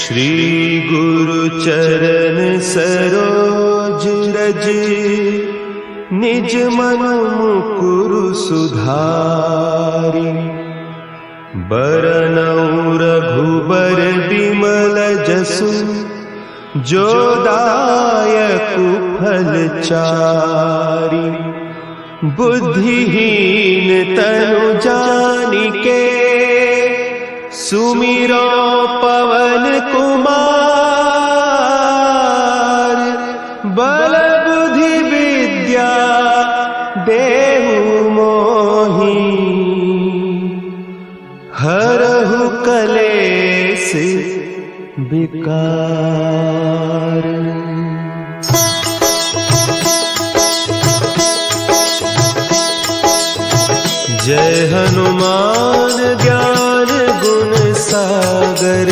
श्री गुरु चरण सरोज रज, निज मन मुकुरु सुधारि। बरनउँ रघुबर बिमल जसु, जो दायकु फल चारि। बुद्धिहीन तनु जानिके, सुमिरो पवन कुमार। बल बुद्धि विद्या देहु मोहि, हरहु कलेश विकार। जय हनुमान ज्ञान गुण सागर,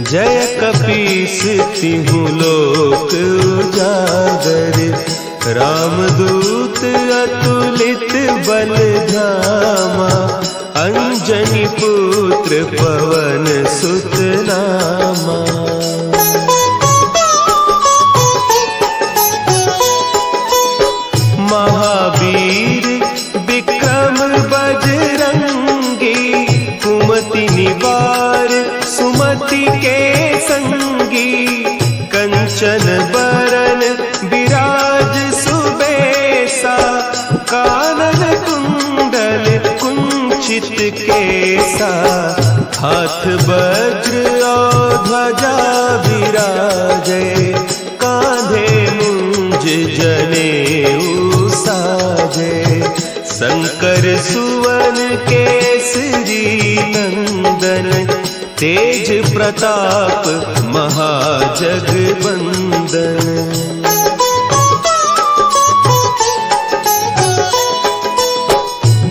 जय कपीस तिहु लोक उजागर। रामदूत अतुलित बल धामा, अंजनी पुत्र पवन सुत नामा। महावीर विक्रम बजरंगी, कुमति निवार सुमति के संगी। कंचन बरन विराज सुबेसा, कानन कुंडल कुंचित केसा। हाथ वज्र और ध्वजा विराजे, कांधे मुंज जनेऊ साजे। शंकर सुवन केसरी नंदन, तेज प्रताप महाजगवंदन।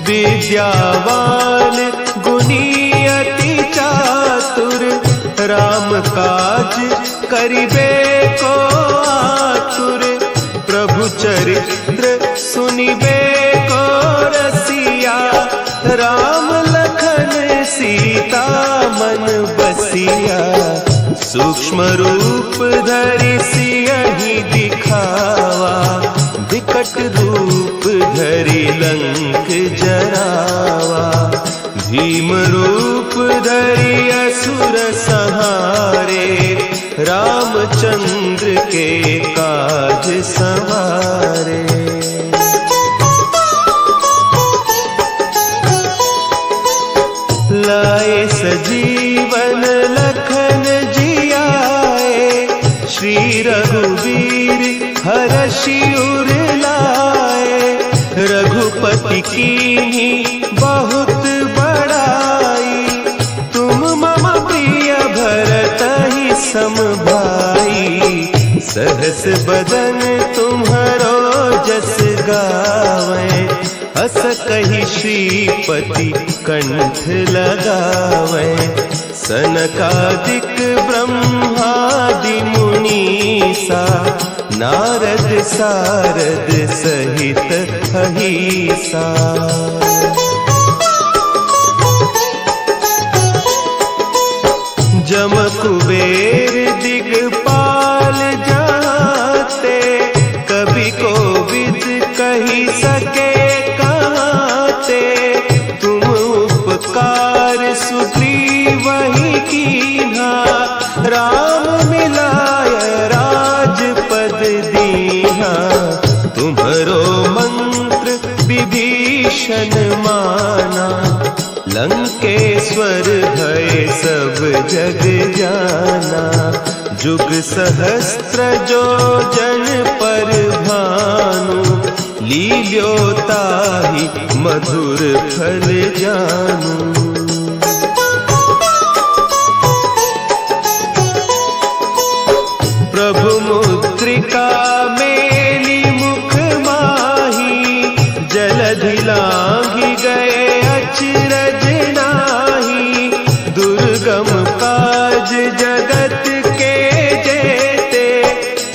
विद्यावान गुणी अति चातुर, राम काज करिबे को आतुर। प्रभु चरित्र सुनिबे को रसिया, राम लखन सीता मन बसिया। सूक्ष्म रूप धरि सियहि दिखावा, विकट रूप धरि लंक जरावा। भीम रूप धरि असुर संहारे, रामचंद्र के काज सवारे। लाए सजीवन लखन जियाए, श्री रघुवीर हरषि उर लाए। रघुपति कीन्ही बहुत बड़ाई, तुम मम प्रिय भरतहि सम भाई। सहस बदन तुम्हरो जस गावै, हस कहि श्रीपति कंठ लगावै। सनकादिक ब्रह्मादि मुनीसा, नारद सारद सहित अहीसा। जम कुबेर दिगपाल जाते, कवि कोविद कहि सके कहते। तुम उपकार सुग्रीवहि कीन्हा, राम मिलाय राजपद दीन्हा। तुम्हरो मंत्र विभीषण माना, लंकेश्वर भय सब जग जाना। जुग सहस्त्र जो जन पर भानु, लील्यो ताहि मधुर फल जानू। प्रभु मुद्रिका मेली मुख माही, जलधि लांघि गए अचरज नाही। दुर्गम काज जगत के जेते,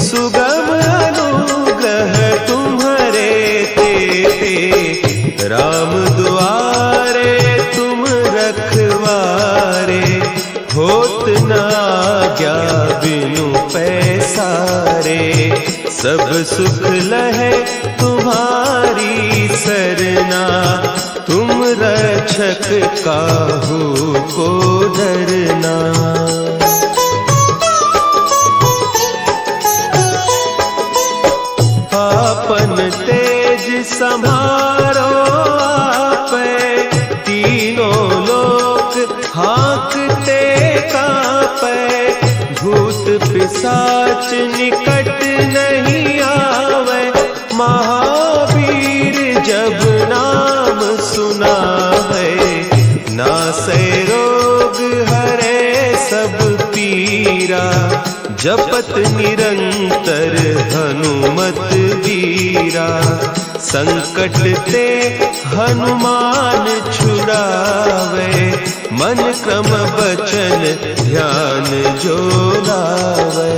सुगम अनुग्रह तुम्हरे तेते। राम दुआरे तुम आज्ञा बिनु पैसारे, सब सुख लहे तुम्हारी सरना, तुम रक्षक काहू को डरना। आपन तेज संभारो आपे, तीनों लोक हाँकते कांपे, भूत पिशाच निकट नहीं आवे, महावीर जब नाम सुनावे, नासै रोग हरे सब पीरा, जपत निरंतर हनुमत वीरा, संकट ते हनुमान छुड़ावे, मन क्रम बचन ध्यान जो लावे।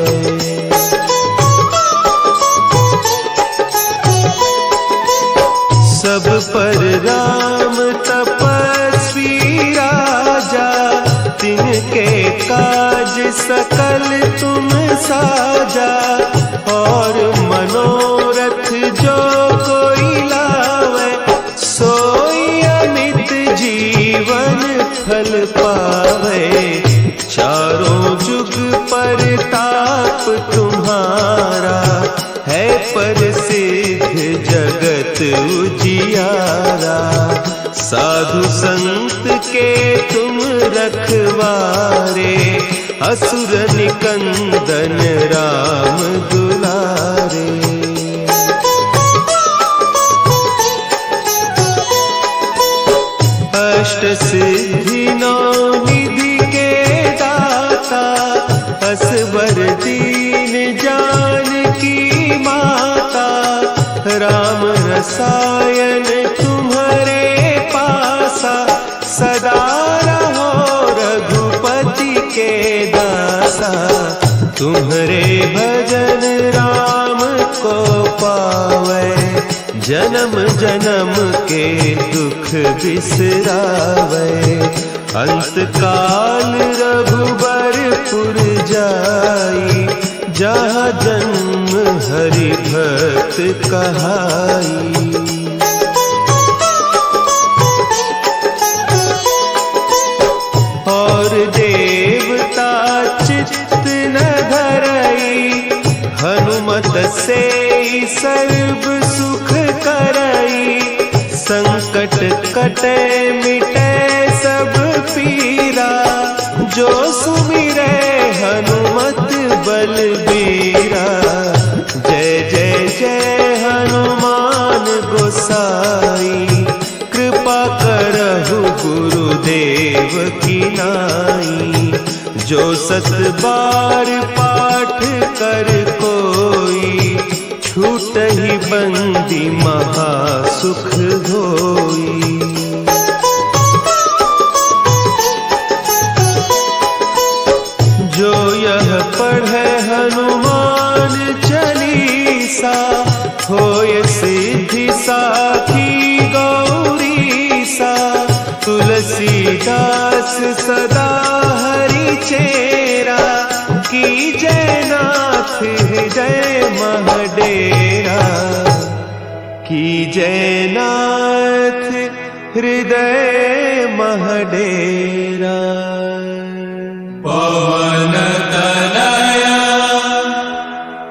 सब पर राम तपस्वी राजा, तिनके काज सकल तुम साजा, और मनोरथ जो कोई लावे, सोई अमित जीवन फल पावे, चारों जुग परताप तुम्हारा, है प्रसिद्ध जगत उजियारा, साधु संत के तुम रखवारे, असुर निकंदन राम दुलारे। अष्ट सिद्धि नौ निधि के दाता, असवर दीन जानकी माता, राम रसायन तुम्हारे पासा, सदा रहो रघुपति के दासा, तुम्हारे भजन राम को पावे, जन्म जन्म के दुख बिसरावे, अंत काल रघुबरपुर जाई, जहाँ जन्म हरि भक्त कहाई। और देवता चित्त न धरई, हनुमत से सर्व सुख करई, संकट कटे मिटे सब पीरा, जो सुमिरे हनुमत बलबीरा। जय जय जय हनुमान गोसाई, कृपा करहु गुरुदेव की नाई, जो सत बार पाठ कर कोई, छूटहि बंदी महा सुख होई। जो यह पढ़े हनुमान चालीसा, होय सिद्धि साखी गौरीसा, तुलसीदास सदा हरि चेरा, की जय नाथ हृदय महडेरा, की जय नाथ हृदय महडेरा। पवन तनया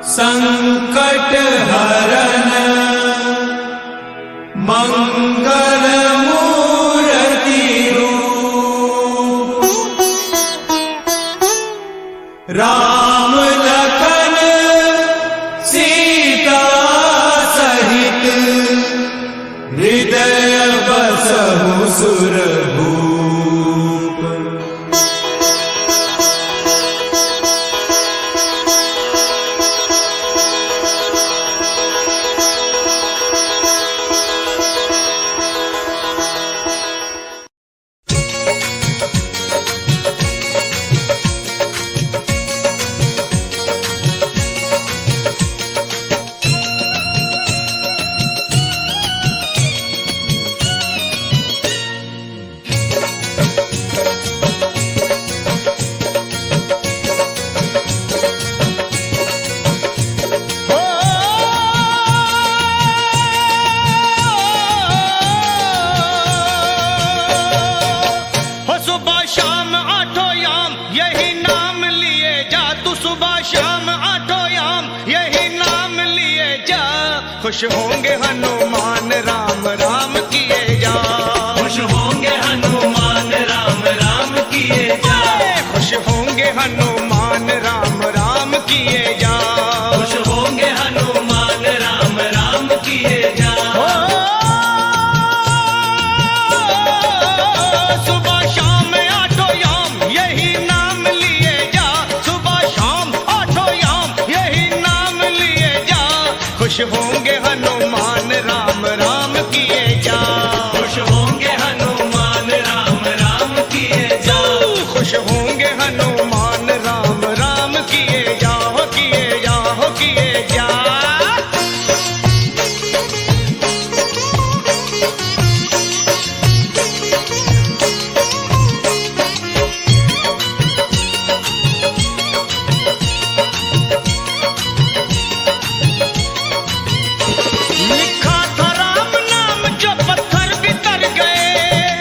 संकट हरन, मंगल मूर्ति रूप, राम लखन सीता सहित, हृदय बसहु सुरभूप। खुश होंगे हनुमान राम राम किए जा। खुश होंगे हनुमान राम राम किए जा। खुश होंगे हनुमान राम राम किए जा। खुश होंगे हनुमान राम राम किए जा। सुबह शाम आठों याम यही नाम लिए जा। सुबह शाम आठों याम यही नाम लिए जा। खुश होंगे हनुमान राम राम किए जा। खुश होंगे हनुमान राम राम किए जा। खुश होंगे हनुमान राम राम किए जा। हो किए जा, हो किए जा। लिखा था राम नाम जो पत्थर बितर गए।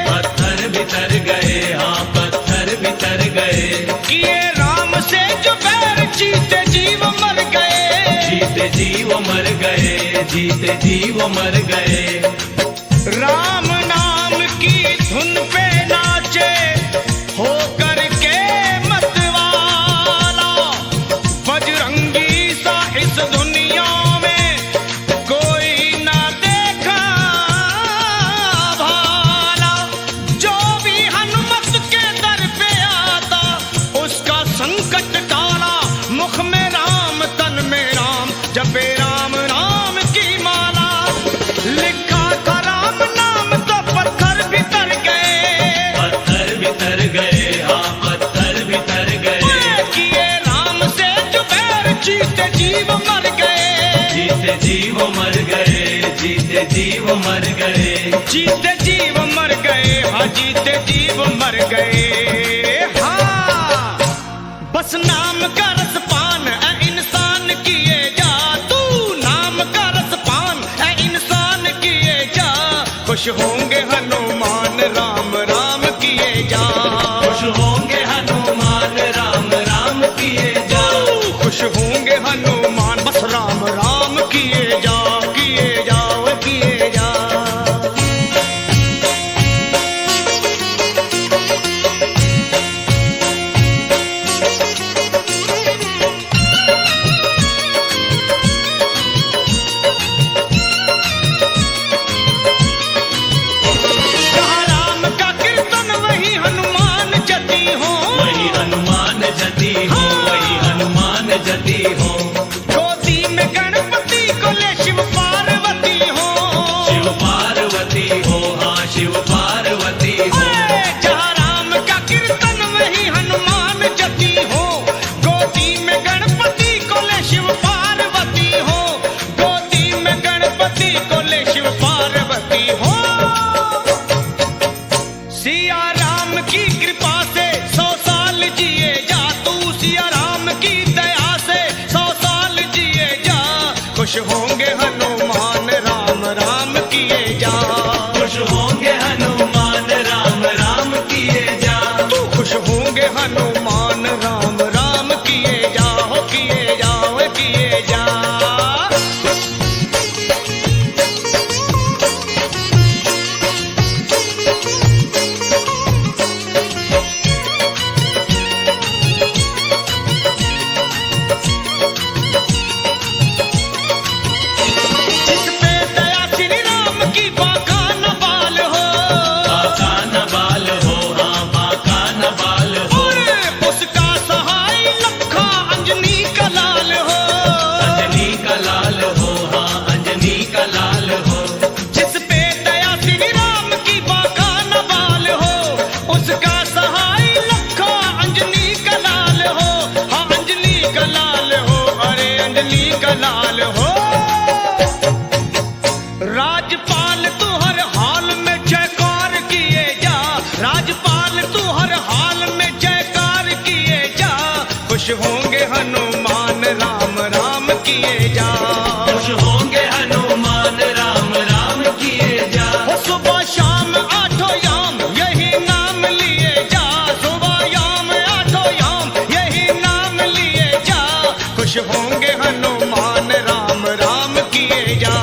पत्थर बितर गए, हाँ पत्थर बितर गए। किए राम से जो बैर जीते जीव मर गए। जीते जीव मर गए, जीते जीव मर गए। राम नाम की धुन पे नाचे हो करके मतवाला। बजरंगी सा इस दुनिया में कोई ना देखा भाला। जो भी हनुमत के दर पे आता उसका संकट टाला। मुख में राम तन में राम जपे राम राम की माला। लिखा था राम नाम तो पत्थर बितर गए। पत्थर बितर गए, हाँ पत्थर बितर गए। किए राम से जो बैर जीते जीव मर गए। जीते जीव मर गए, जीते जीव मर गए। जीते जीव मर गए, हाँ जीते जीव मर गए। हाँ बस नाम का रसपान है इंसान किए जा। तू नाम का रसपान है इंसान किए जा। खुश होंगे हनुमान राम राम किए जा। खुश होंगे हनुमान राम राम किए जा। खुश होंगे हनुमान बस राम राम किए जा। किए जा, वो किए जा। जहाँ राम का कीर्तन वही हनुमान जती हो। वही हनुमान जती हो, वही हनुमान जती हो। गोदी में गणपति को ले शिव पार्वती हो। शिव पार्वती हो, हाँ शिव पार्वती हो। जहाँ राम का कीर्तन वही हनुमान जती हो। गोदी में गणपति को ले शिव पार्वती हो। गोदी में गणपति को ले शिव पार्वती हो। सिया राम की कृपा से 100 साल जिए जा। तू सिया राम की दया से 100 साल जिए जा। खुश होंगे हनुमान राम राम किए जा। खुश होंगे हनुमान राम राम किए जा। तू खुश होंगे हनुमान राम राम किए जा। हो किए जा, वो किए जा। जिस पे दया श्री राम की बाका न बाल हो। बाका न बाल हो, हाँ बाका न बाल हो। उसका सहाय लखा अंजनी का लाल हो। अंजनी का लाल हो, हाँ अंजनी का लाल हो। जिस पे दया श्री राम की बाका न बाल हो। उसका सहाय लखा अंजनी का लाल हो। हाँ अंजनी का लाल हो, अरे अंजनी का लाल हो। राजपाल तू हर हाल में जयकार किए जा। राजपाल तू हर हाल में जयकार किए जा। खुश होंगे हनुमान राम राम किए जा। खुश होंगे हनुमान राम राम किए जा। हो सुबह शाम आठों याम यही नाम लिए जा। सुबह याम आठों याम यही नाम लिए जा। खुश होंगे हनुमान राम राम किए जा।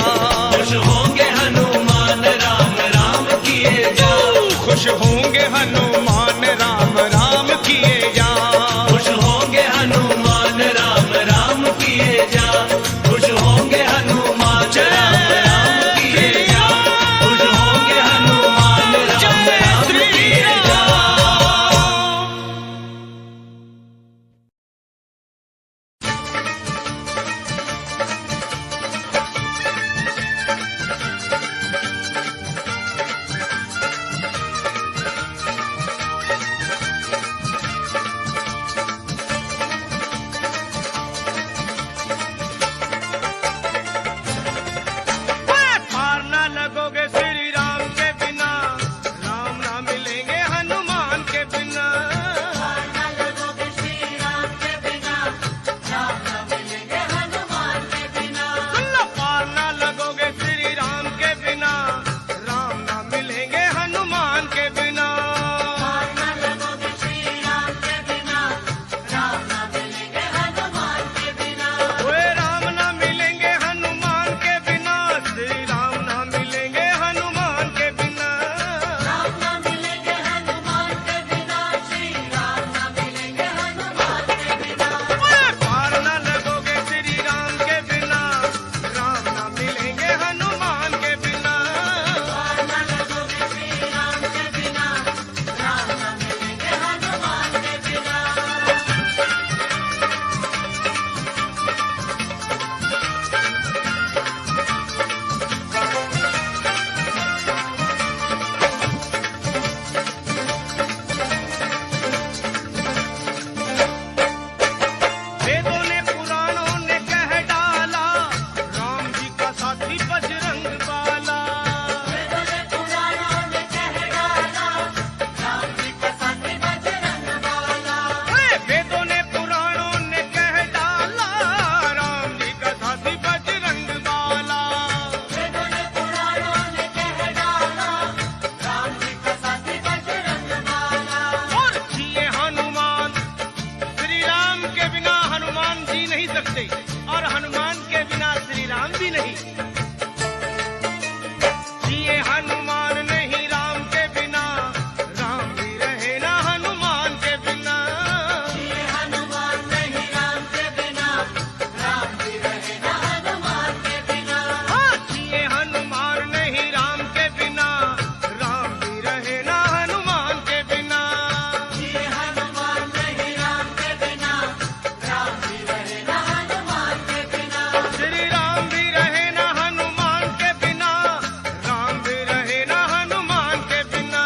सकते और हनुमान के बिना श्री राम भी नहीं। जिए हनुमान नहीं राम के बिना, राम भी रहे ना हनुमान के बिना। जिए हनुमान नहीं राम के बिना, राम भी रहे ना हनुमान के बिना। हाँ, जिए हनुमान नहीं राम के बिना, राम भी रहे ना हनुमान के बिना। जिए हनुमान नहीं राम के बिना, राम भी रहे ना हनुमान के बिना। श्री राम भी रहे ना हनुमान के बिना, राम भी रहे ना हनुमान के बिना।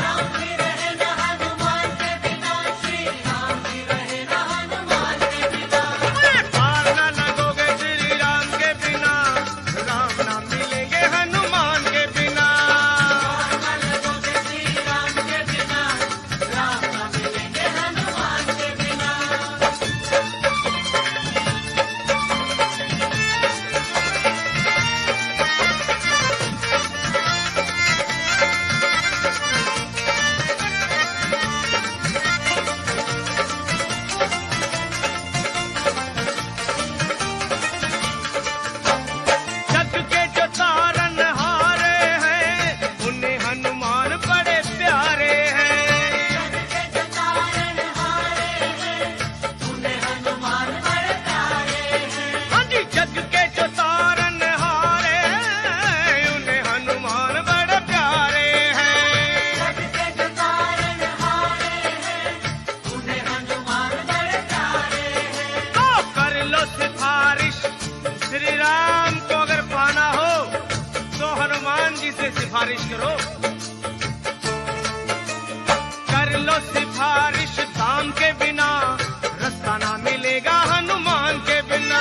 राम भी रहे ना हनुमान के बिना, श्री राम भी रहे ना हनुमान के बिना। अरे पार न लगोगे श्री राम के बिना, राम ना मिलेंगे हनुमान के बिना। न लगोगे श्री राम के बिना, राम न मिलेंगे हनुमान के बिना। जग के जो तारनहारे हैं, उन्हें हनुमान बड़े प्यारे हैं। के जो तारनहारे हैं, उन्हें हनुमान बड़े प्यारे हैं। हाँ जी, जग के जो तारनहारे हैं, उन्हें हनुमान बड़े प्यारे हैं। के जो तारनहारे हैं, उन्हें हनुमान बड़े प्यारे हैं। तो कर लो सिफारिश श्री राम को अगर पाना हो, तो हनुमान जी से सिफारिश करो। कर लो सिफारिश दाम के बिना, रास्ता ना मिलेगा हनुमान के बिना।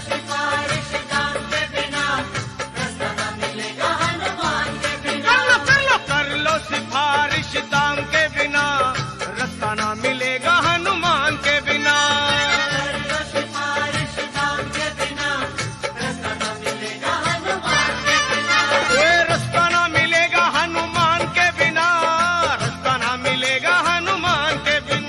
सिफारिश दाम के बिना, रास्ता न मिलेगा हनुमान के बिना। कर लो सिफारिश दाम के बिना, रास्ता ना मिलेगा हनुमान के बिना। सिफारिश दाम के बिना, रास्ता न मिलेगा हनुमान के बिना। ये रास्ता ना मिलेगा हनुमान के बिना, रास्ता ना मिलेगा हनुमान के बिना।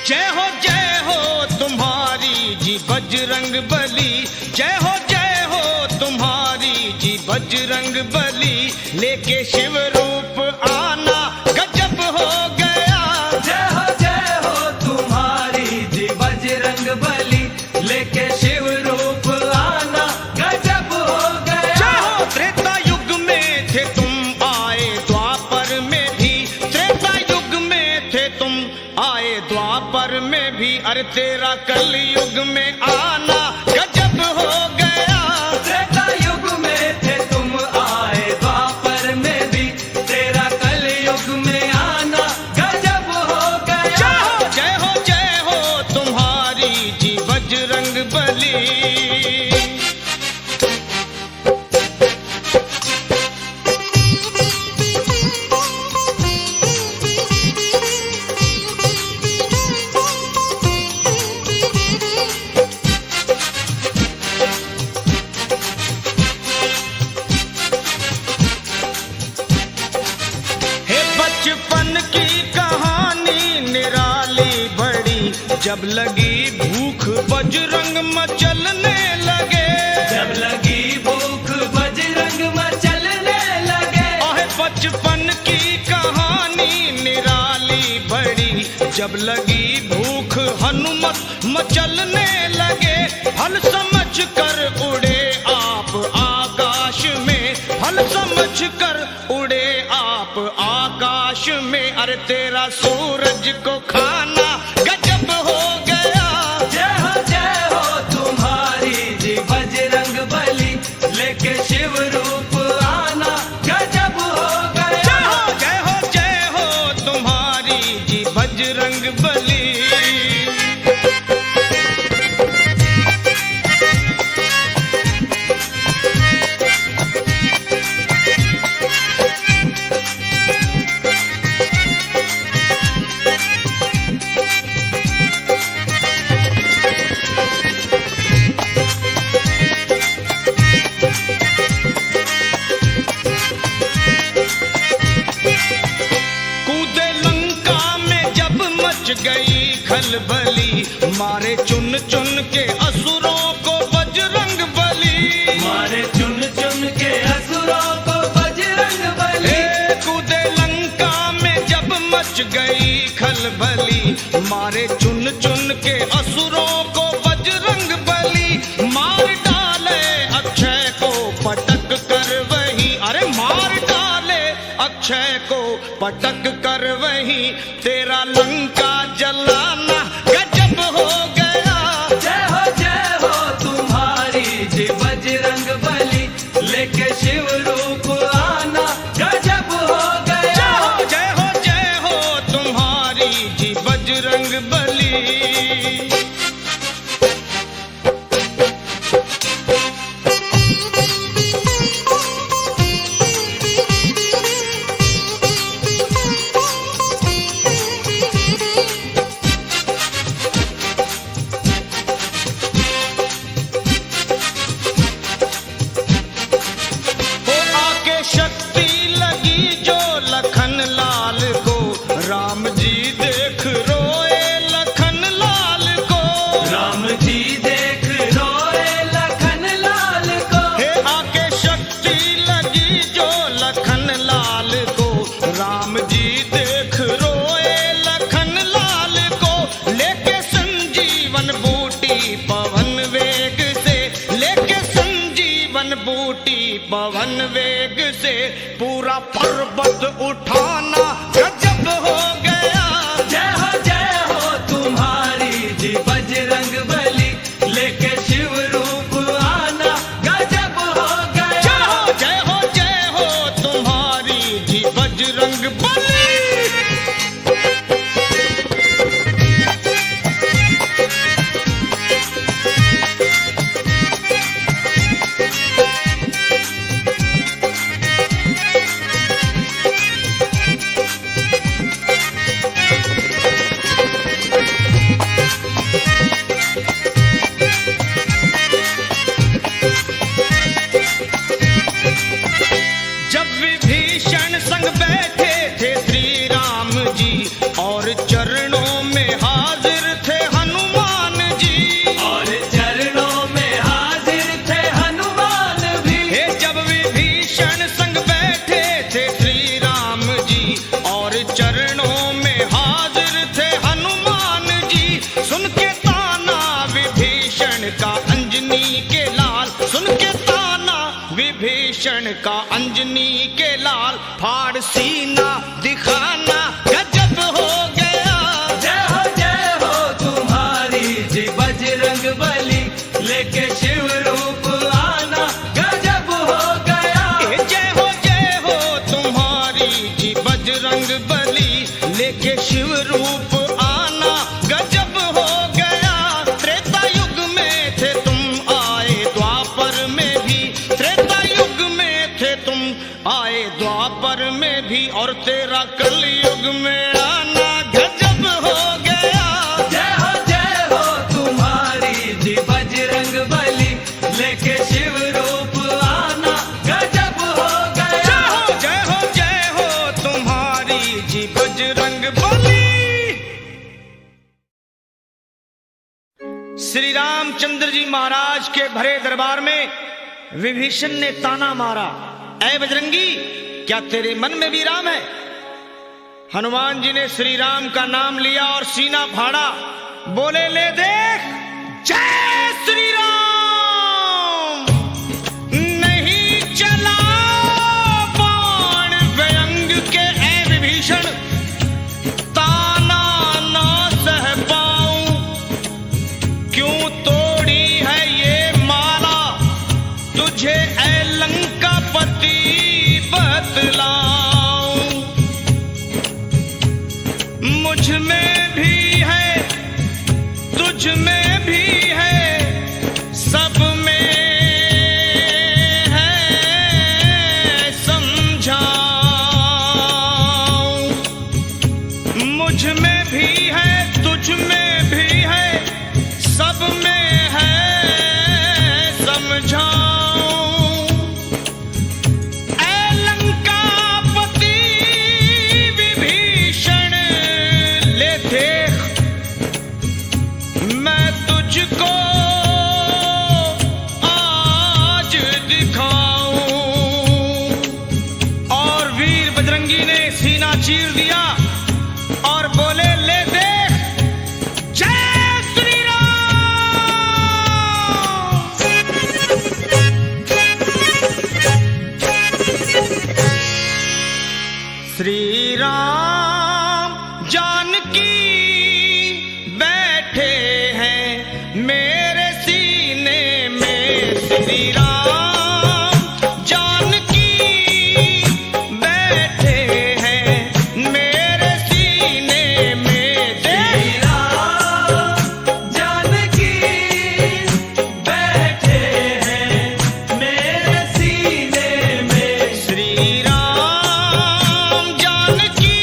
जय हो तुम्हारी जी बजरंग बली, जय हो तुम्हारी जी बजरंग बली, लेके शिव रूप आना गजब हो गया। जय हो तुम्हारी जी बजरंग बली, लेके शिव रूप आना गजब हो गया। जय हो त्रेता युग में थे तुम आए द्वापर में भी, त्रेता युग में थे तुम आए द्वापर में भी, अरे तेरा कल युग में आना गजब हो गया। त्रेता युग में थे तुम आए द्वापर में भी, तेरा कल युग में आना गजब हो गया। जय हो तुम्हारी जी बजरंग बली। बचपन की कहानी निराली बड़ी, जब लगी भूख बजरंग मचलने लगे, जब लगी भूख बजरंग मचलने लगे। आहे बचपन की कहानी निराली बड़ी, जब लगी भूख हनुमत मचलने लगे, फल समझ कर उड़े आप आकाश में, फल समझ कर उड़े आप आकाश में, अरे तेरा सूरज को खाना गजब हो गया। जय हो तुम्हारी जी बजरंग बली, लेके शिव रूप आना गजब हो गया। जय हो तुम्हारी जी बजरंग बली। गई खलबली, मारे चुन चुन के असुरों को बजरंग बली, मारे चुन चुन के असुरों को बजरंग बली। कूदे लंका में जब मच गई खलबली, मारे चुन चुन के असुरों को बजरंग बली, मार डाले अक्षय को पटक कर वही, अरे मार डाले अक्षय को पटक कर वही, तेरा लंका जलाना गजब हो गया। जय हो तुम्हारी जी बजरंग बली, लेके शिव रूप आना गजब हो गया। जय हो तुम्हारी जी बजरंग बली। राम जी देख रोए लखन लाल को, राम जी देख रोए लखन लाल को। हे आके शक्ति लगी जो लखन लाल को, राम जी देख रोए लखन लाल को, लेके संजीवन बूटी पवन वेग से, लेके संजीवन बूटी पवन वेग से, पूरा पर्वत उठाना गजब हो गया। जय हो तुम्हारी जी बजरंग बली, लेके शिव रूप आना गजब हो गया। जय हो तुम्हारी जी बजरंग बली। का अंजनी के लाल फाड़ सीना दिखाना गजब हो गया। जय हो तुम्हारी जी बजरंग बली, लेके शिव रूप आना गजब हो गया। जय हो तुम्हारी जी बजरंग बली, लेके शिव रूप आना गजब हो गया। त्रेता युग में थे तुम आए द्वापर में भी, त्रेता युग में थे तुम आए द्वापर में भी, और तेरा कल युग में आना गजब हो गया। जय हो तुम्हारी जी बजरंग बली, लेके शिव रूप आना गजब हो गया। जय हो तुम्हारी जी बजरंग बली। श्री रामचंद्र जी महाराज के भरे दरबार में विभीषण ने ताना मारा, ऐ बजरंगी क्या तेरे मन में भी राम है? हनुमान जी ने श्री राम का नाम लिया और सीना फाड़ा, बोले ले देख जय श्री राम। नहीं चला बाण व्यंग के ऐ विभीषण, ताना ना सह पाऊं। क्यों तोड़ी है ये माला, तुझे ऐ लंकापति बतलाऊं। मुझ में भी है तुझ में भी है, सब में है समझाऊं। मुझ में भी है तुझ में भी है, सब में है समझाऊं। ऐ लंकापति विभीषण ले देख, मैं तुझको आज दिखाऊं। और वीर बजरंगी ने सीना चीर दिया और बोले ले देख जय श्री राम। श्री राम जानकी बैठे हैं मेरे सीने में। श्री राम जानकी बैठे हैं मेरे सीने में। श्री राम जानकी बैठे हैं मेरे सीने में। श्री राम जानकी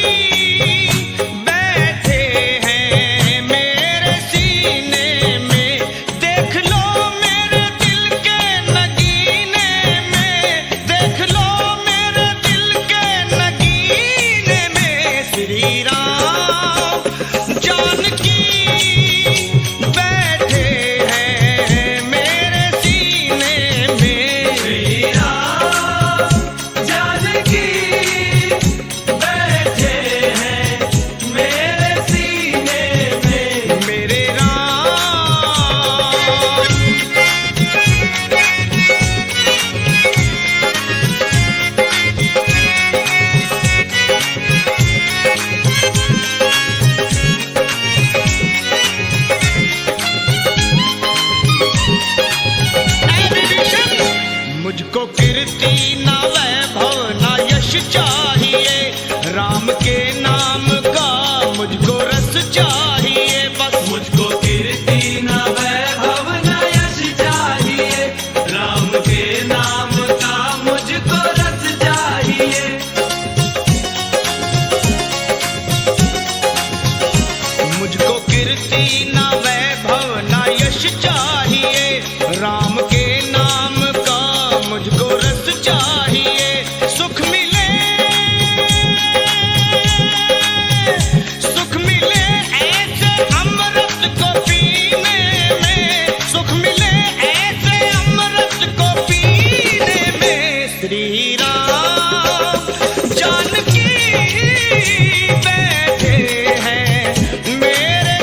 बैठे हैं मेरे सीने में। देख लो मेरे दिल के नगीने में, देख लो मेरे दिल के नगीने में। श्री राम जानकी बैठे हैं मेरे सीने में। श्री राम जानकी बैठे हैं मेरे सीने में। मेरे राम ऐ विभीषण, मुझको कीर्ति ना वैभव ना यश चाहिए, राम के नाम का मुझको रस चाहिए। बस मुझको कीर्ति न वैभव न यश चाहिए, राम के नाम का मुझको रस चाहिए। मुझको कीर्ति ना वैभव ना यश चाहिए, राम के नाम का मुझको रस चाहिए। सुख मिले ऐसे अमृत को पीने में, सुख मिले ऐसे अमृत को पीने में। श्री राम जानकी बैठे हैं मेरे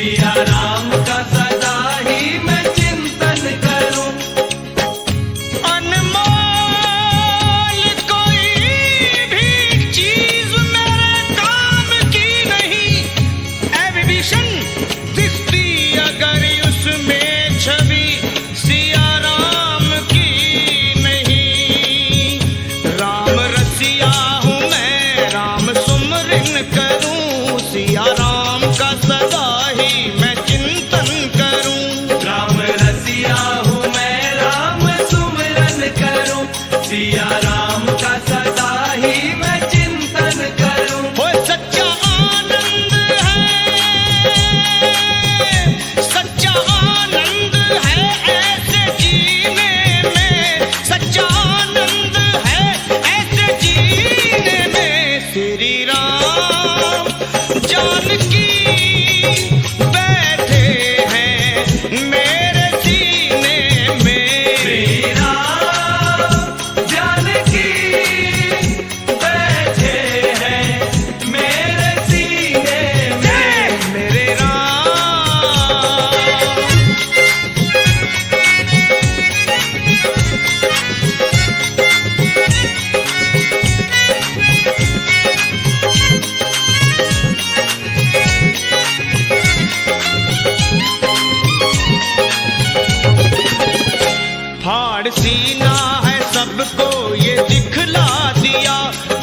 सिया राम का सदा ही मैं चिंतन करूं। अनमोल कोई भी चीज मेरे काम की नहीं, ऐ विभीषण दिखती अगर उसमें छवि सिया राम की नहीं। राम रसिया हूँ मैं, राम सुमरन करूं, सिया राम का सदा ही मैं चिंतन करूं। राम रसिया हूँ मैं, राम सुमरन करूं, सिया राम का सदा ही मैं चिंतन करूं। वो सच्चा आनंद है, सच्चा आनंद है ऐसे जीने में, सच्चा आनंद है ऐसे जीने में। श्री राम जानकी बैठे हैं मेरे सीने में। श्री राम जानकी बैठे हैं मेरे सीने में। मेरे राम फाड़ सीना है सबको ये दिखला दिया,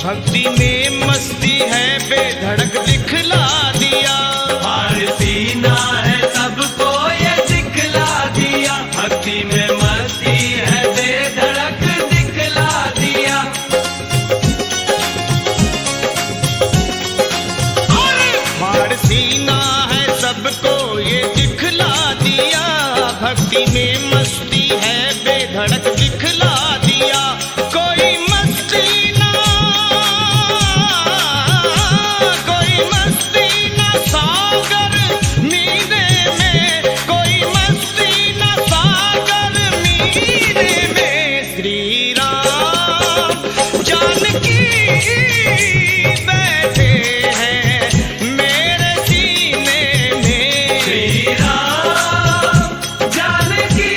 भक्ति में मस्ती है बेधड़क दिखला दिया। हार सीना है सबको ये दिखला दिया, भक्ति में मस्ती है बेधड़क दिखला दिया। फाड़ सीना है सबको ये दिखला दिया, भक्ति में मस्ती है बेधड़क दिखला दिया। कोई मस्ती ना, कोई मस्ती ना सागर मीरे में, कोई मस्ती ना सागर मीरे में। श्री राम जानकी बैठे हैं मेरे सीने में। श्री राम जानकी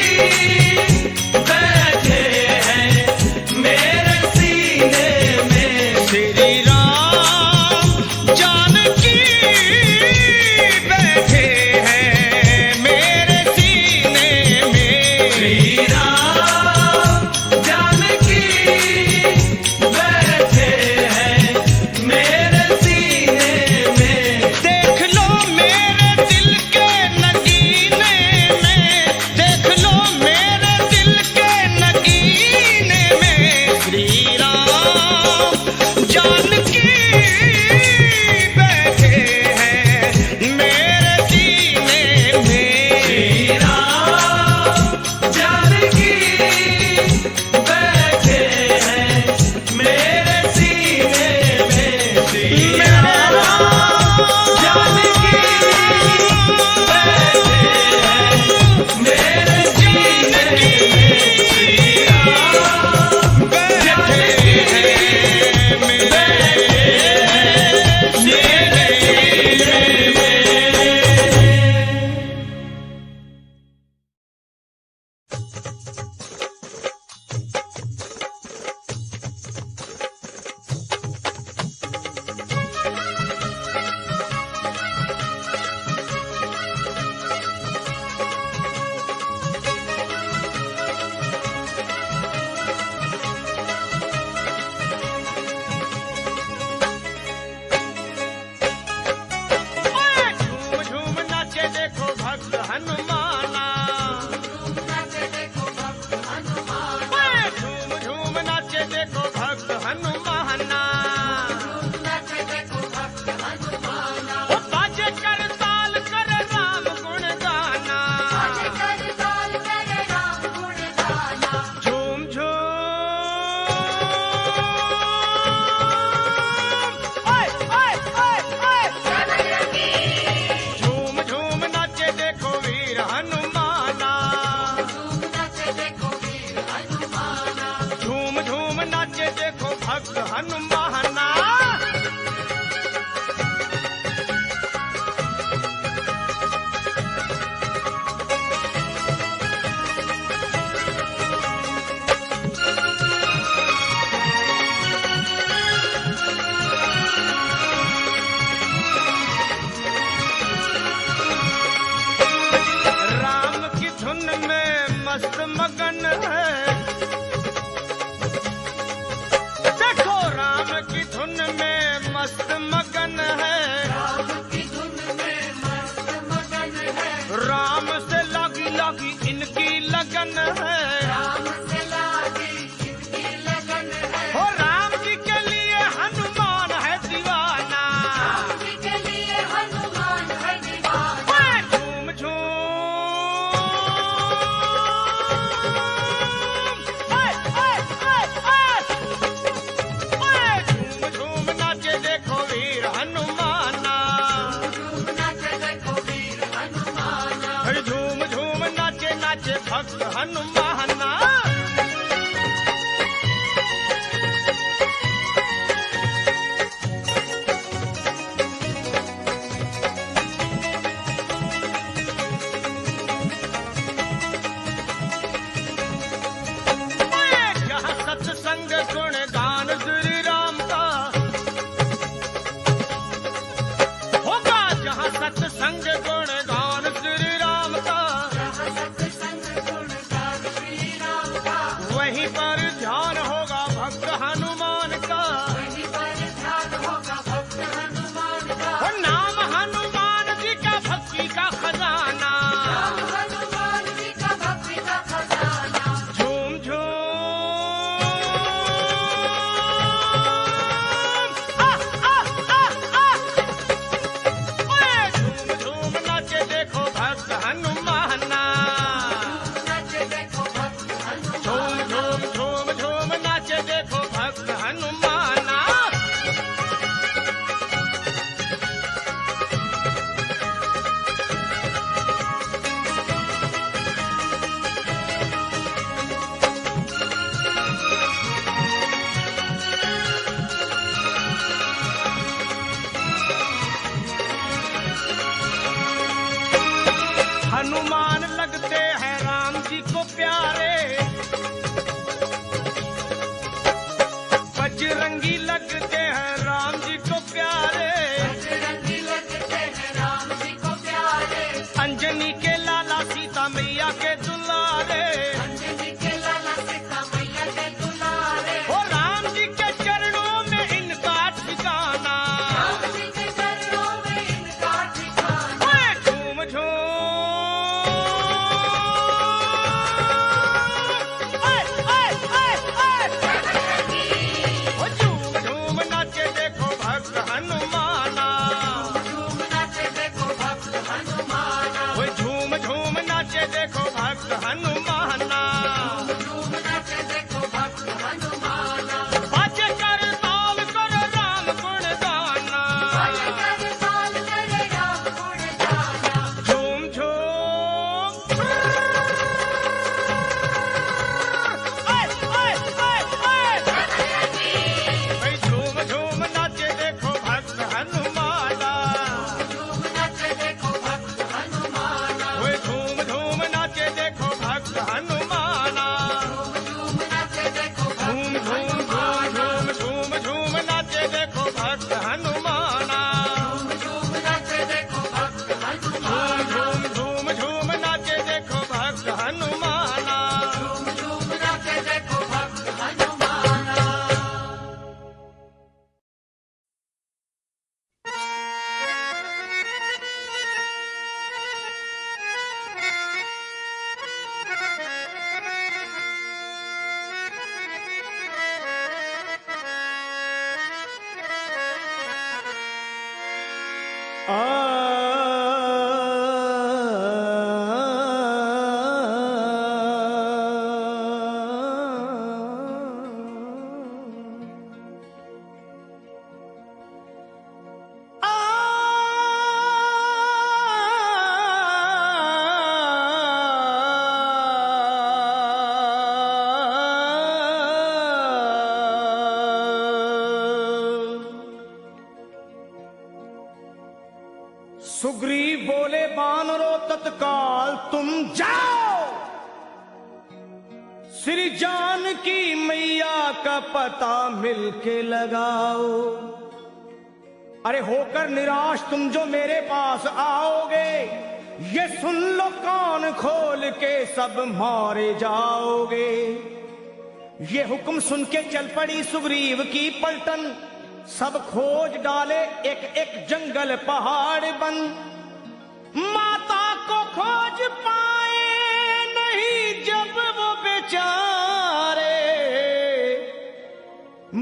भक्त हनुमाना। जहाँ सत्संग गुण गान श्री राम का होगा, जहाँ सत्संग गुण गान श्री राम का, वहीं पर ध्यान होगा भक्त हनुमान का। और नाम हनुमान जी का भक्ति का खजाना, झूम झूम नाचे देखो भक्त हनुमाना। झूम नाचे देखो भक्त हनुमाना। हनुमान लगते हैं राम जी को प्यारे, बजरंगी लगते हैं राम जी को प्यारे, अंजनी के लाला सीता मैया के दुलारे। ओ राम जी के चरणों में इनका ठिकाना। ओए झूम झूम नाचे देखो भक्त हनुमाना। ओए झूम नाचे देखो भक्त हनुमाना। बाजे कर ताल कर राम गुण गाना। झूम झूम नाचे देखो भक्त हनुमाना। ओए झूम नाचे देखो भक्त हनुमाना। झूम नाचे देखो भक्त हनुमाना। झूम नाचे देखो भक्त हनुमाना। सुग्रीव बोले बानरों तत्काल तुम जाओ, श्री जानकी मैया का पता मिलके लगाओ। अरे होकर निराश तुम जो मेरे पास आओगे, ये सुन लो कान खोल के सब मारे जाओगे। ये हुक्म सुन के चल पड़ी सुग्रीव की पलटन, सब खोज डाले एक एक जंगल पहाड़ बन। माता को खोज पाए नहीं जब वो बेचारे,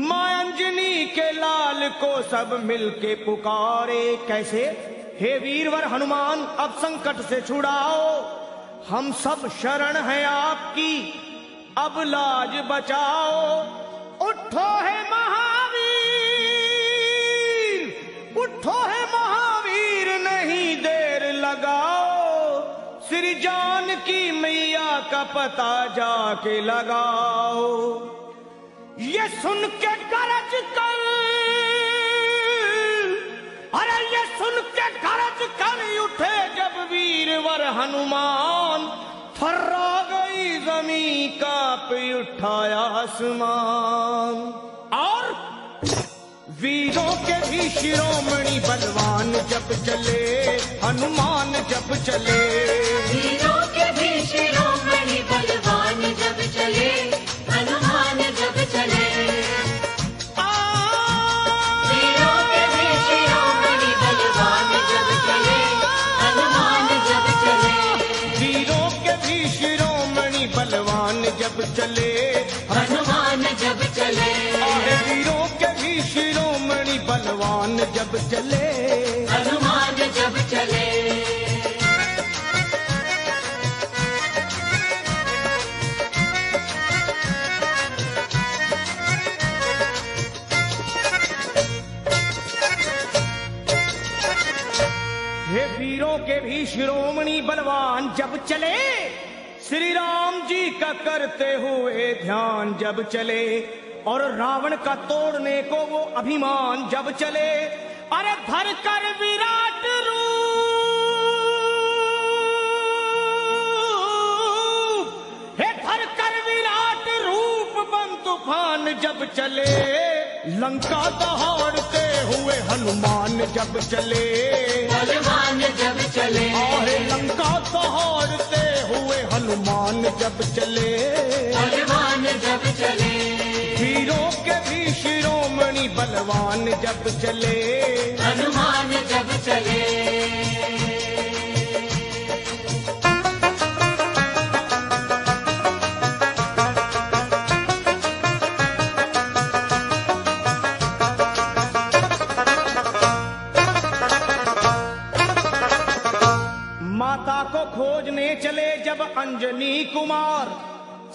मां अंजनी के लाल को सब मिलके पुकारे। कैसे? हे वीरवर हनुमान अब संकट से छुड़ाओ, हम सब शरण हैं आपकी, अब लाज बचाओ। उठो है महावीर, उठो है महावीर, नहीं देर लगाओ, श्री जानकी मैया का पता जाके लगाओ। ये सुन के गरज कर, अरे ये सुन के गरज कर उठे जब वीरवर हनुमान, थर्रा गई जमीन कांप उठाया आसमान। और वीरों के भी शिरोमणि बलवान जब चले, हनुमान जब चले। वीरों के भी शिरोमणि बलवान जब चले, हनुमान जब चले। वीरों के भी शिरोमणि बलवान जब चले, हनुमान जब चले। वीरों के भी शिरोमणि बलवान जब चले, हनुमान जब चले। वीरों के भी शिरोमणि बलवान जब चले, हनुमान जब चले। हे वीरों के भी शिरोमणि बलवान जब चले, श्री राम जी का करते हुए ध्यान जब चले, और रावण का तोड़ने को वो अभिमान जब चले। अरे धर कर विराट रूप, हे धर कर विराट रूप बन तूफान जब चले, लंका दहाड़ते हुए हनुमान जब चले। हनुमान जब चले। अरे लंका दहाड़ते हुए हनुमान जब चले, हनुमान जब चले। वीरों के भी शिरोमणि बलवान जब चले, हनुमान जब चले। माता को खोजने चले जब अंजनी कुमार,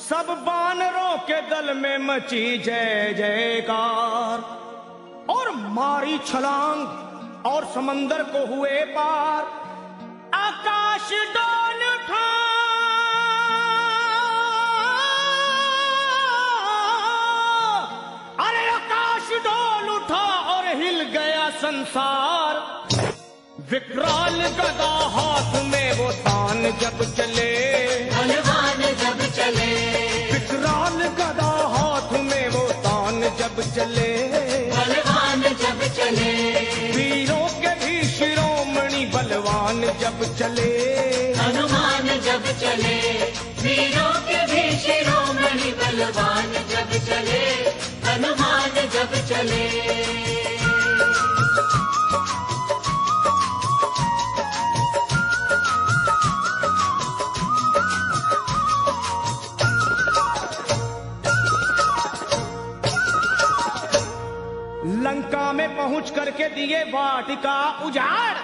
सब वानरों के दल में मची जय जयकार। और मारी छलांग और समंदर को हुए पार, आकाश डोल उठा, अरे आकाश डोल उठा और हिल गया संसार। विकराल गदा हाथ में वो तान जब चले, हनुमान जब चले। विकराल गदा हाथ में वो तान जब चले, हनुमान जब चले। वीरों के भी शिरोमणि बलवान जब चले, हनुमान जब चले। वीरों के भी शिरोमणि बलवान जब चले, हनुमान जब चले। लंका में पहुंच करके दिए वाटिका उजाड़,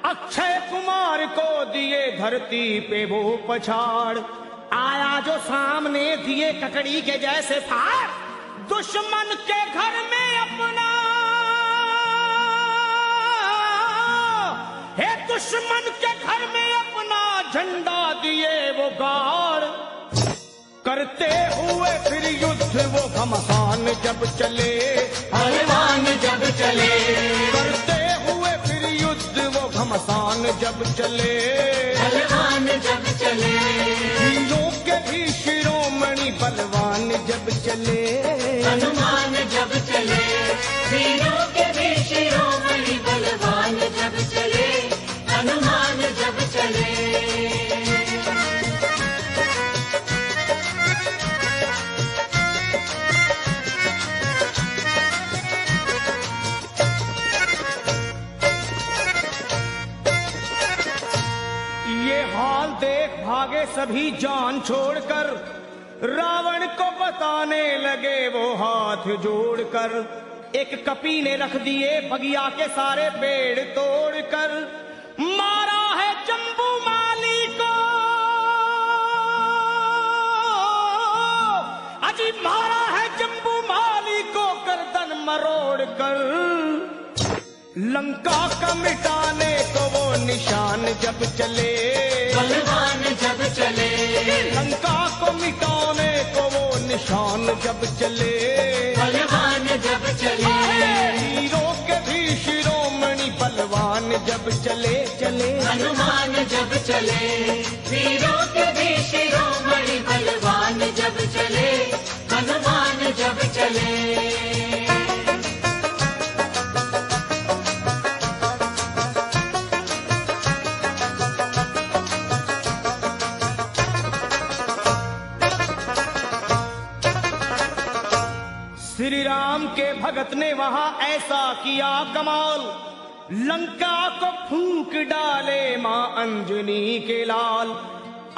अक्षय कुमार को दिए धरती पे वो पछाड़। आया जो सामने दिए ककड़ी के जैसे फाड़, दुश्मन के घर में अपना, हे दुश्मन के घर में अपना झंडा दिए वो गाड़। करते हुए फिर युद्ध वो घमसान जब चले, हनुमान जब चले। करते हुए फिर युद्ध वो घमसान जब चले, हनुमान जब चले। वीरों के भी शिरोमणि बलवान जब चले, हनुमान जब चले। वीरों के भी शिरोमणि बलवान जब चले, हनुमान जब चले। हाल देख भागे सभी जान छोड़कर, रावण को बताने लगे वो हाथ जोड़कर। एक कपी ने रख दिए बगिया के सारे पेड़ तोड़कर, मारा है जम्बू माली को, अजी मारा है जम्बू माली को गर्दन मरोड़ कर। लंका का मिटाने को वो निशान जब चले, बलवान शमशान जब चले, बलवान जब चले, वीरों के भी शिरोमणि बलवान जब चले चले। हनुमान जब चले, वीरों के भी शिरोमणि बलवान जब चले, हनुमान जब चले। श्री राम के भगत ने वहां ऐसा किया कमाल, लंका को फूंक डाले मां अंजनी के लाल।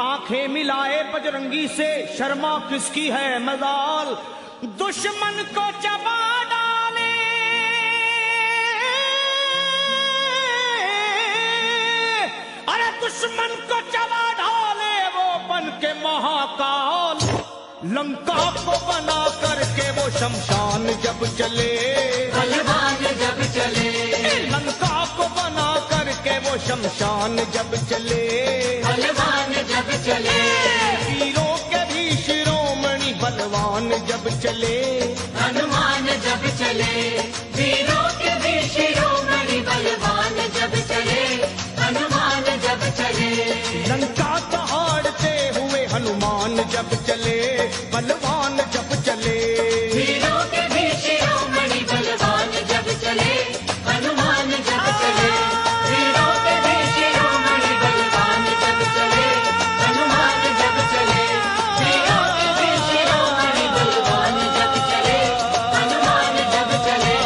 आंखें मिलाए बजरंगी से, शर्मा किसकी है मजाल, दुश्मन को चबा डाले। अरे दुश्मन को चबा डाले वो बन के महाकाल। लंका को बना करके वो शमशान जब चले, बलवान जब चले, लंका को बना करके वो शमशान जब चले, बलवान जब चले, वीरों के भी शिरोमणि बलवान जब चले, हनुमान जब चले, वीरों के भी शिरोमणि बलवान जब चले, हनुमान जब चले। लंका दहाड़ते हुए हनुमान जब चले, बलवान जब चले, वीरों के भी शिरोमणि बलवान जब चले, हनुमान जब चले, वीरों के भी शिरोमणि बलवान जब चले, हनुमान जब चले, वीरों के भी शिरोमणि बलवान जब चले, हनुमान जब चले।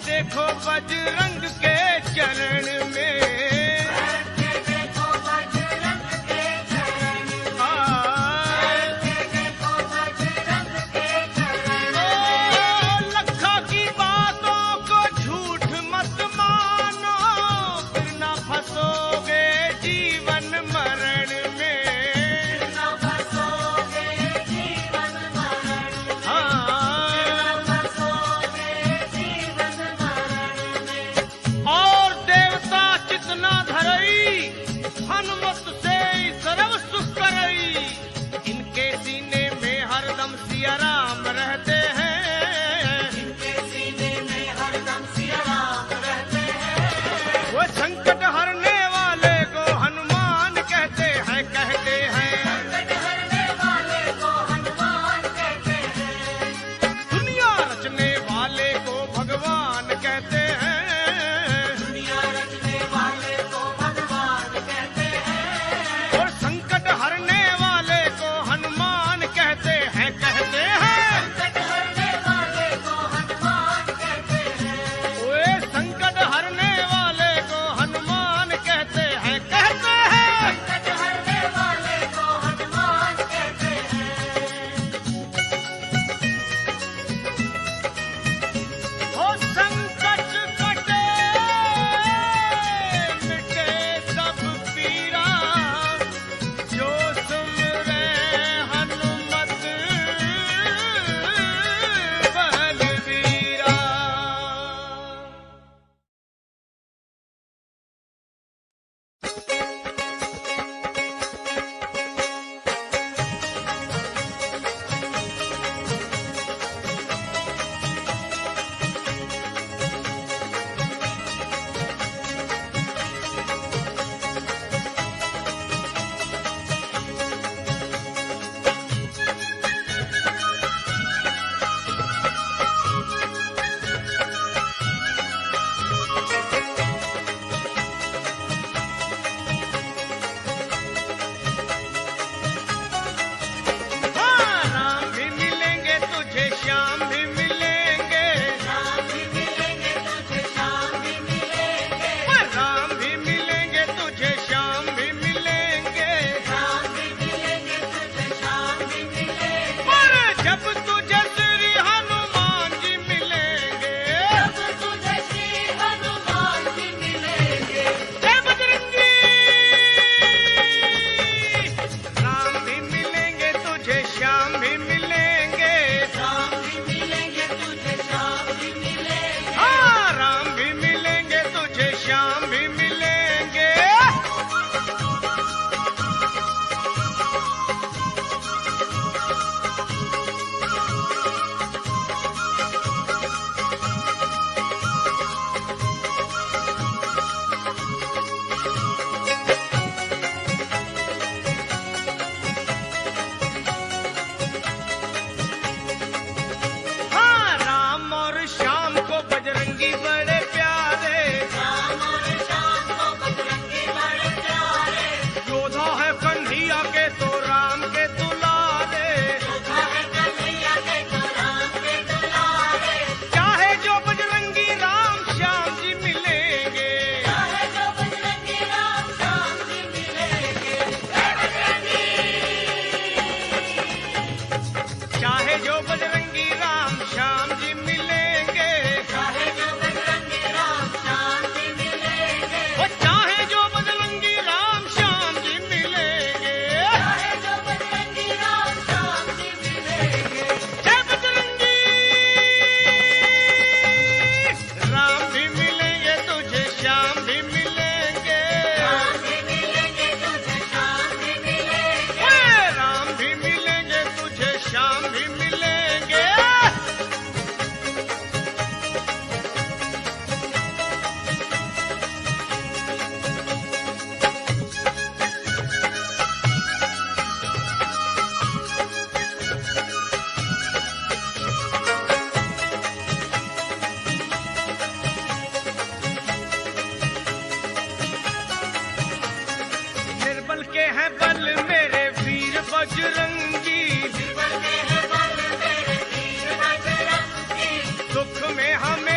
देखो बजरंग के चरण में। बैठ के देखो बजरंग के चरण में, हाँ, बैठ के देखो बजरंग के चरण ओ, में। लखा की बातों को झूठ मत मानो, फिर ना फंसोगे जीवन मरण में। न फंसोगे जीवन मरण में, हाँ, न फंसोगे जीवन मरण में। और देव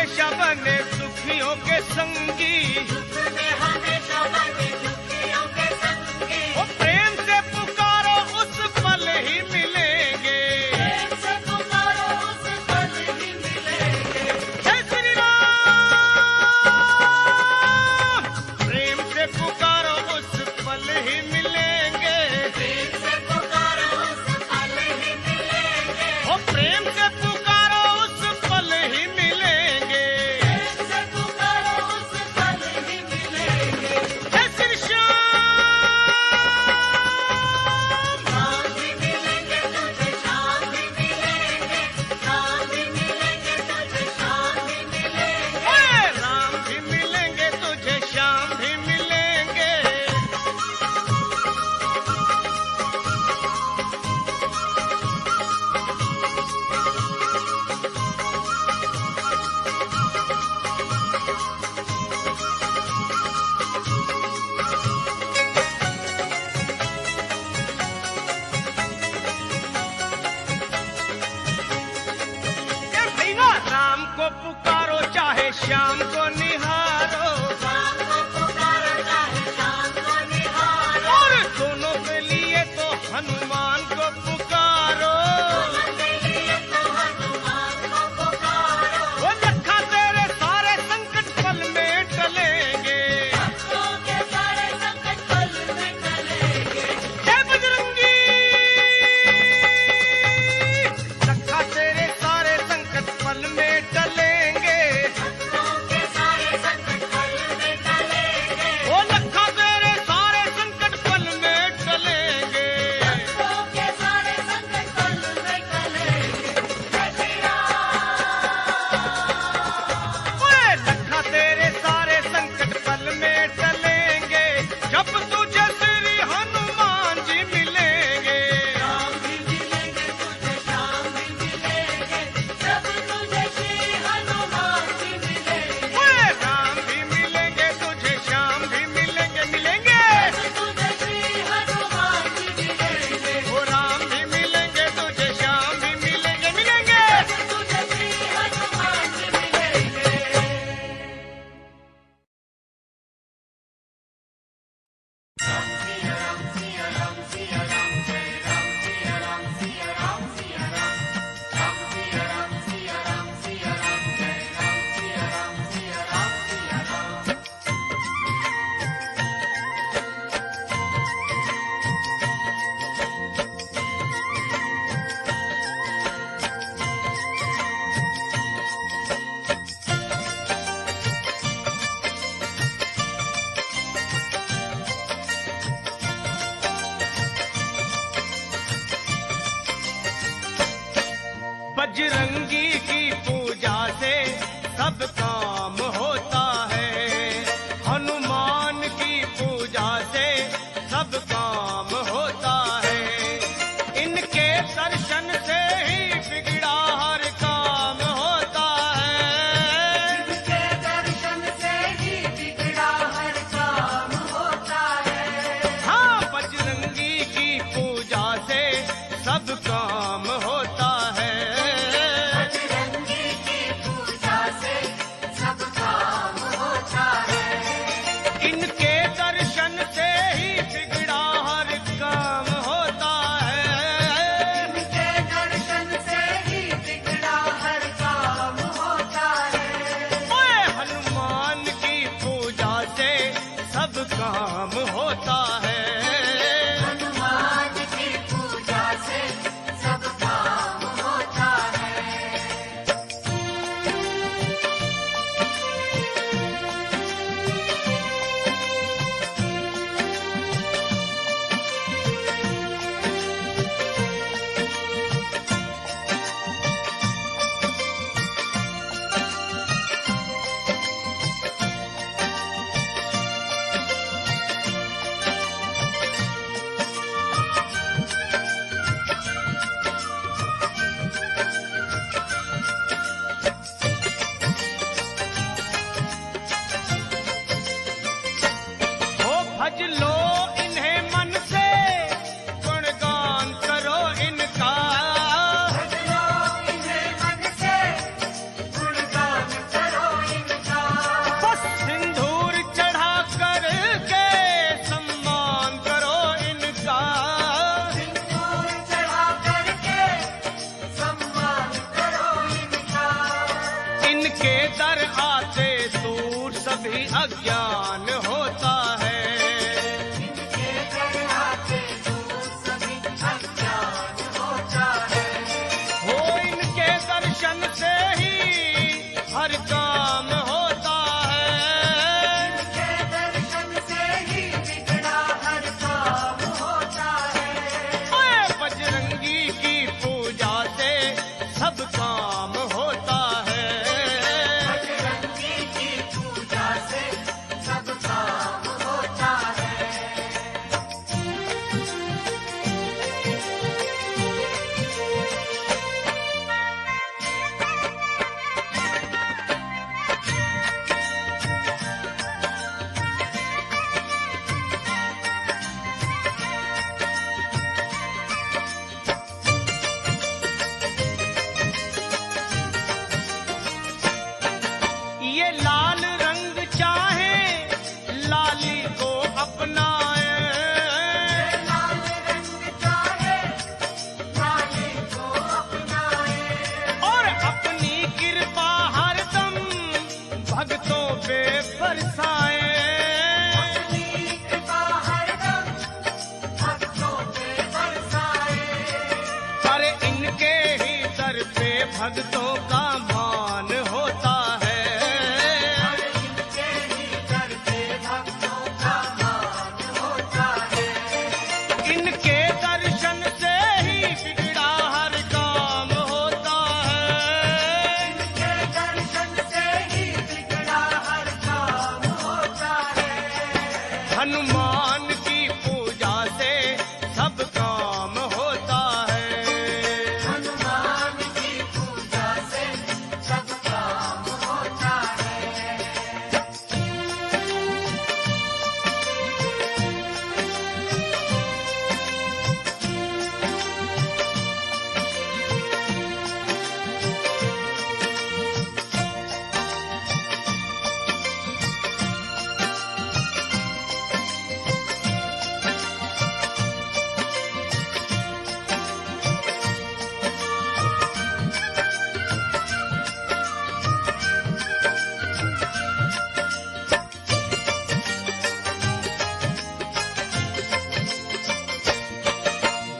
हमेशा बने दुखियों के संगी। दुख में हमेशा बने दुखियों के संगी। वो प्रेम से पुकारो उस पल ही मिलेंगे। प्रेम से पुकारो उस पल ही मिलेंगे। जय श्री राम। प्रेम से पुकारो उस पल ही मिलेंगे। प्रेम से पुकारो उस पल ही मिलेंगे। वो प्रेम से पुकारो उस पल ही मिलेंगे। प्रेम से पुकारो उस पल ही मिलेंगे। जय श्री श्याम। शाम भी मिलेंगे तुझे, शाम भी मिलेंगे। शाम भी मिलेंगे तुझे, शाम भी मिलेंगे। ओए राम भी मिलेंगे तुझे, श्याम भी मिलेंगे। ये भैया राम को पुकारो चाहे श्याम को निहारो। शाम को पुकारो चाहे शाम को निहारो। और दोनों के लिए तो हनुमान को पुकारो। के लिए तो हनुमान को पुकारो। वो लखा तेरे सारे संकट पल में टलेंगे। भक्तों के सारे संकट पल में टलेंगे। जय बजरंगी। लखा तेरे सारे संकट पल में टलेंगे। भक्तों के सारे संकट पल में टलेंगे। वो लखा तेरे सारे संकट पल में टलेंगे। भक्तों के सारे संकट पल में टलेंगे। जय श्री राम। ओए लखा तेरे सारे संकट पल में टलेंगे। जब तुझे श्री हनुमान जी मिलेंगे। शाम भी मिलेंगे तुझे, शाम भी मिलेंगे। जब तुझे श्री हनुमान जी मिलेंगे। ओए राम भी मिलेंगे तुझे, श्याम भी मिलेंगे। मिलेंगे तुझे श्री हनुमान जी मिलेंगे। वो राम भी मिलेंगे तुझे, श्याम भी मिलेंगे। मिलेंगे तुझे श्री हनुमान जी मिलेंगे। बजरंगी की पूजा से सब काम होता है। हनुमान की पूजा से सब काम होता है। इनके दर्शन से ही बिगड़ा हर काम होता है। के दर्शन से ही बिगड़ा हर काम होता है। हाँ बजरंगी की पूजा से सब काम होता है। बजरंगी की पूजा से सब काम होता है। इनके दर्शन से ही बिगड़ा हर काम होता है। इनके दर्शन से ही बिगड़ा हर काम होता है। ओए हनुमान की पूजा से सब काम होता है। हनुमान की पूजा से सब काम होता है। कराते दूर सभी अज्ञान होता है। इनके कराते दूर सभी अज्ञान होता है। हो इनके दर्शन से ही हर काम होता है। इनके दर्शन से ही बिगड़ा हर काम होता है। ओए बजरंगी की पूजा से सब काम होता है। बजरंगी की पूजा से सब काम होता है। ये लाल रंग चाहे लाली को अपनाए, लाल रंग चाहे लाली को अपनाए। और अपनी कृपा हरदम भक्तों पे बरसाए। अपनी कृपा हरदम भक्तों पे बरसाए। अरे इनके ही दर पे भक्तों का मान होता है। इनके ही दर पे भक्तों का मान होता है। इनके दर्शन से ही बिगड़ा हर काम होता है। इनके दर्शन से ही बिगड़ा हर काम होता है। हनुमान की पूजा से सब काम होता है। हनुमान की पूजा से सब काम होता है।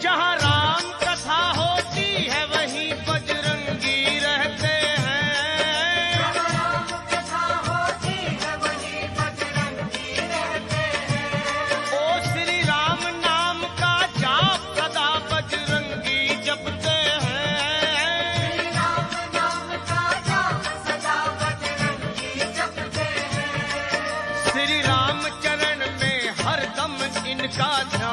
जहाँ राम कथा होती है वहीं बजरंगी रहते हैं। राम कथा होती है वहीं बजरंगी रहते हैं। ओ श्री राम नाम का जाप सदा बजरंगी जपते हैं। श्री राम नाम का जाप सदा बजरंगी जपते हैं। श्री राम चरण में हरदम इनका ध्यान